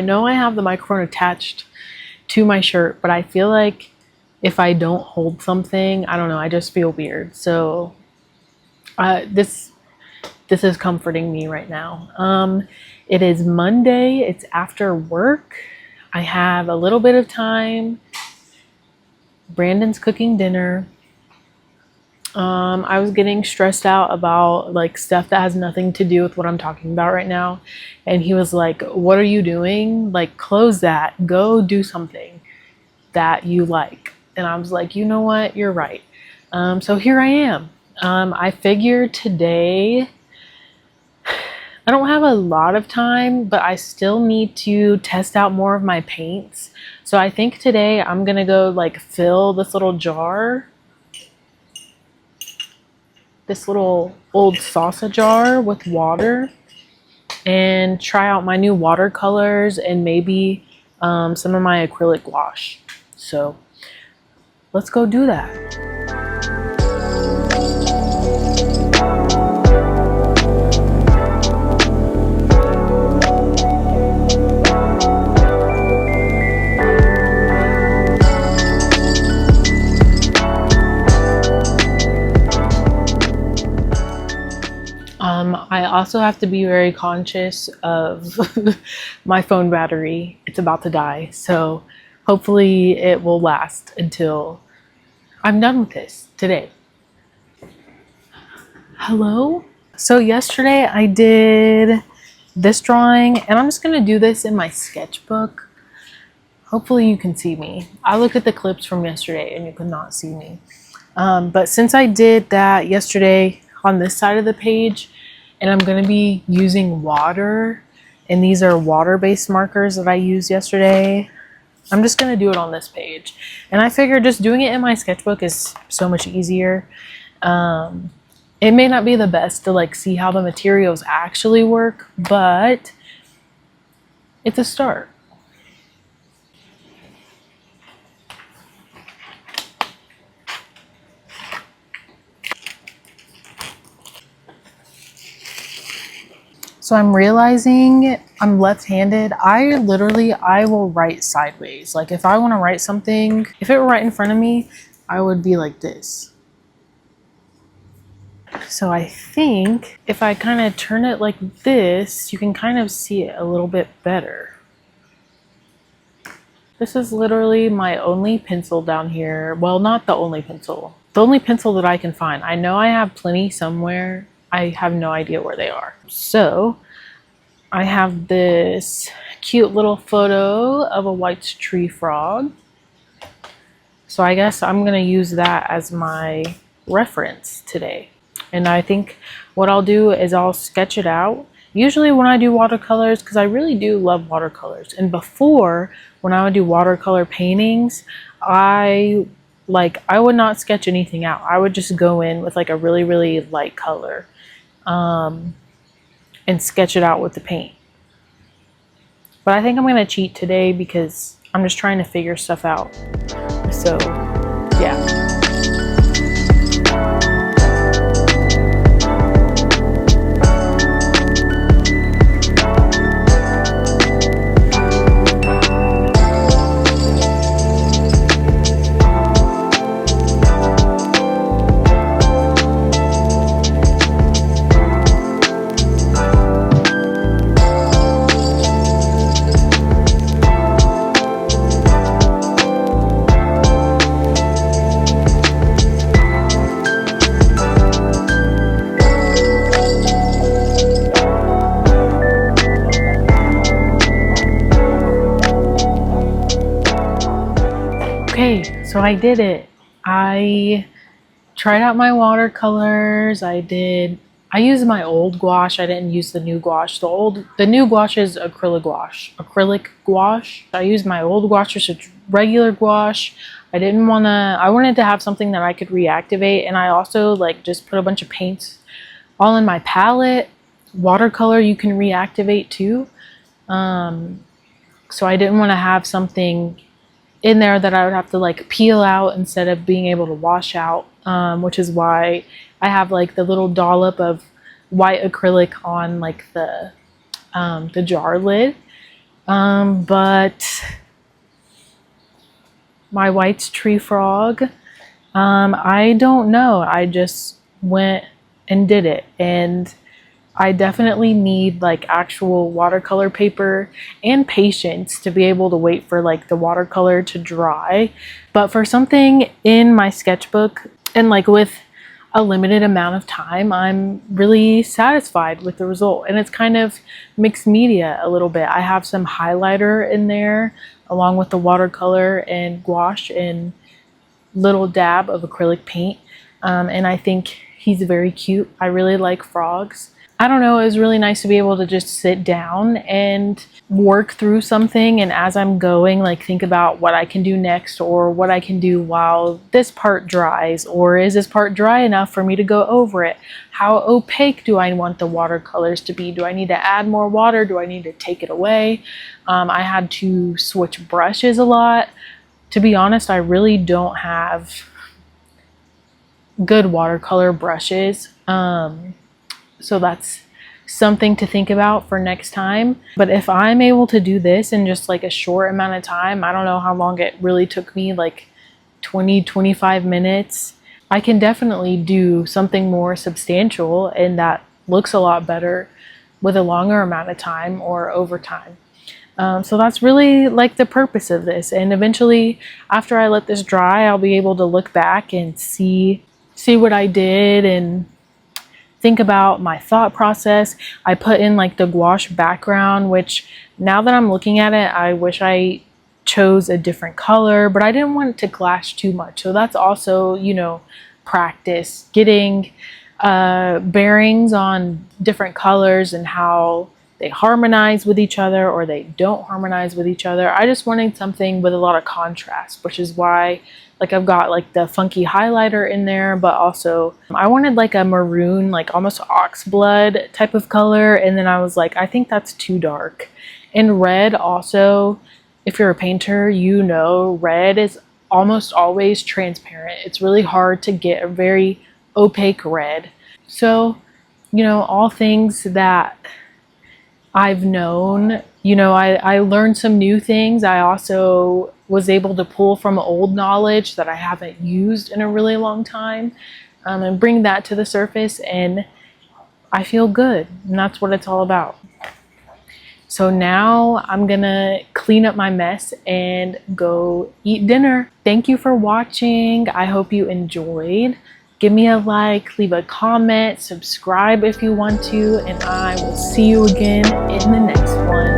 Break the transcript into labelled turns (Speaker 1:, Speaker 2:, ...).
Speaker 1: know I have the microphone attached to my shirt, but I feel like if I don't hold something, I don't know, I just feel weird. So this is comforting me right now. It is Monday. It's after work. I have a little bit of time. Brandon's cooking dinner. I was getting stressed out about like stuff that has nothing to do with what I'm talking about right now. And he was like, "What are you doing? Like, close that. Go do something that you like." And I was like, "You know what? You're right." So here I am. I figured today, I don't have a lot of time, but I still need to test out more of my paints. So I think today I'm gonna go like fill this little jar, this little old salsa jar with water, and try out my new watercolors and maybe some of my acrylic gouache. So let's go do that. I also have to be very conscious of my phone battery. It's about to die, so hopefully it will last until I'm done with this today. Hello? So yesterday I did this drawing, and I'm just gonna do this in my sketchbook. Hopefully you can see me. I looked at the clips from yesterday and you could not see me. But since I did that yesterday on this side of the page, and I'm going to be using water, and these are water-based markers that I used yesterday, I'm just going to do it on this page. And I figured just doing it in my sketchbook is so much easier. It may not be the best to like see how the materials actually work, but it's a start. So I'm realizing I'm left-handed. I will write sideways. Like if I want to write something, if it were right in front of me, I would be like this. So I think if I kind of turn it like this, you can kind of see it a little bit better. This is literally my only pencil down here. Well, not the only pencil. The only pencil that I can find. I know I have plenty somewhere. I have no idea where they are. So I have this cute little photo of a white tree frog. So I guess I'm gonna use that as my reference today. And I think what I'll do is I'll sketch it out. Usually when I do watercolors, because I really do love watercolors. And before, when I would do watercolor paintings, I would not sketch anything out. I would just go in with like a really, really light color. And sketch it out with the paint. But I think I'm gonna cheat today because I'm just trying to figure stuff out. So yeah. Okay, so I did it. I tried out my watercolors. I used my old gouache. I didn't use the new gouache. The new gouache is acrylic gouache. I used my old gouache, which is regular gouache. I wanted to have something that I could reactivate, and I also like just put a bunch of paints all in my palette. Watercolor you can reactivate too. So I didn't want to have something in there that I would have to like peel out instead of being able to wash out, which is why I have like the little dollop of white acrylic on like the jar lid. But my White's tree frog, I don't know. I just went and did it, and I definitely need like actual watercolor paper and patience to be able to wait for like the watercolor to dry. But for something in my sketchbook and like with a limited amount of time, I'm really satisfied with the result. And it's kind of mixed media a little bit. I have some highlighter in there along with the watercolor and gouache and little dab of acrylic paint. And I think he's very cute. I really like frogs. I don't know, it was really nice to be able to just sit down and work through something, and as I'm going, like think about what I can do next or what I can do while this part dries, or is this part dry enough for me to go over it? How opaque do I want the watercolors to be? Do I need to add more water? Do I need to take it away? I had to switch brushes a lot. To be honest, I really don't have good watercolor brushes. So that's something to think about for next time. But if I'm able to do this in just like a short amount of time, I don't know how long it really took me, like 20-25 minutes, I can definitely do something more substantial and that looks a lot better with a longer amount of time or over time. So that's really like the purpose of this. And eventually, after I let this dry, I'll be able to look back and see what I did and think about my thought process. I put in like the gouache background, which now that I'm looking at it, I wish I chose a different color, but I didn't want it to clash too much. So that's also, you know, practice, getting bearings on different colors and how they harmonize with each other or they don't harmonize with each other. I just wanted something with a lot of contrast, which is why like I've got like the funky highlighter in there, but also I wanted like a maroon, like almost oxblood type of color. And then I was like, I think that's too dark. And red also, if you're a painter, you know, red is almost always transparent. It's really hard to get a very opaque red. So, you know, all things that I've known, you know, I learned some new things. I also was able to pull from old knowledge that I haven't used in a really long time, and bring that to the surface, and I feel good, and that's what it's all about. So now I'm gonna clean up my mess and go eat dinner. Thank you for watching. I hope you enjoyed. Give me a like, leave a comment, subscribe if you want to, and I will see you again in the next one.